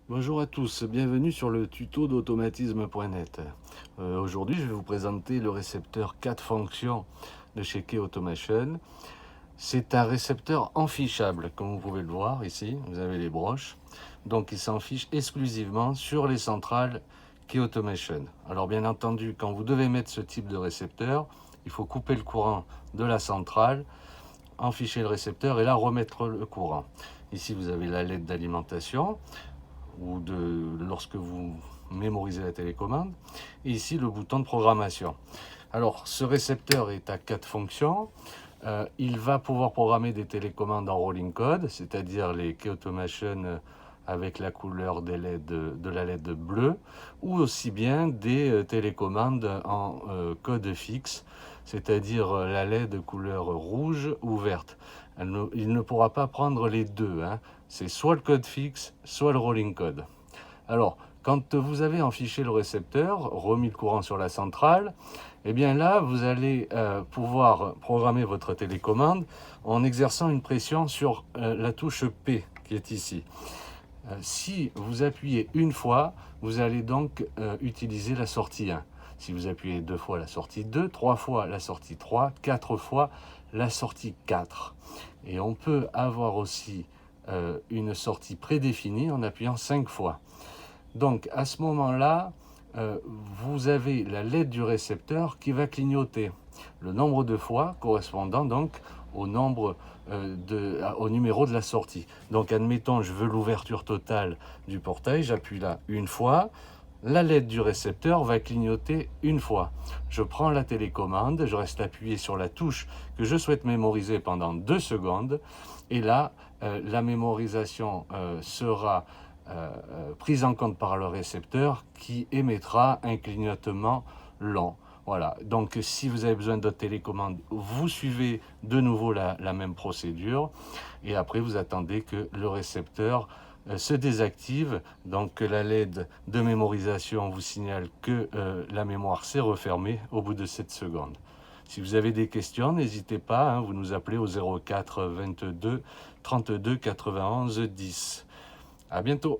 Bonjour à tous, bienvenue sur le tuto d'automatisme.net. Aujourd'hui, je vais vous présenter le récepteur 4 fonctions de chez Key Automation. C'est un récepteur enfichable, comme vous pouvez le voir ici, vous avez les broches. Donc il s'enfiche exclusivement sur les centrales Key Automation. Alors bien entendu, quand vous devez mettre ce type de récepteur, il faut couper le courant de la centrale, enficher le récepteur et là remettre le courant. Ici vous avez la LED d'alimentation ou lorsque vous mémorisez la télécommande, et ici le bouton de programmation. Alors ce récepteur est à 4 fonctions. Il va pouvoir programmer des télécommandes en rolling code, c'est-à-dire les Key Automation avec la couleur des LED, de la LED bleue, ou aussi bien des télécommandes en code fixe, c'est-à-dire la LED couleur rouge ou verte. Il ne pourra pas prendre les deux, hein. C'est soit le code fixe, soit le rolling code. Alors, quand vous avez enfiché le récepteur, remis le courant sur la centrale, eh bien là, vous allez pouvoir programmer votre télécommande en exerçant une pression sur la touche P qui est ici. Si vous appuyez une fois, vous allez donc utiliser la sortie 1. Si vous appuyez 2 fois la sortie 2, 3 fois la sortie 3, 4 fois la sortie 4. Et on peut avoir aussi une sortie prédéfinie en appuyant 5 fois. Donc à ce moment-là, vous avez la LED du récepteur qui va clignoter le nombre de fois correspondant donc au au numéro de la sortie. Donc admettons, je veux l'ouverture totale du portail, j'appuie là une fois, la LED du récepteur va clignoter une fois. Je prends la télécommande, je reste appuyé sur la touche que je souhaite mémoriser pendant 2 secondes, et là, la mémorisation sera prise en compte par le récepteur qui émettra un clignotement long. Voilà, donc si vous avez besoin d'autres télécommandes, vous suivez de nouveau la même procédure et après vous attendez que le récepteur se désactive, donc que la LED de mémorisation vous signale que la mémoire s'est refermée au bout de 7 secondes. Si vous avez des questions, n'hésitez pas, hein, vous nous appelez au 04 22 32 91 10. À bientôt.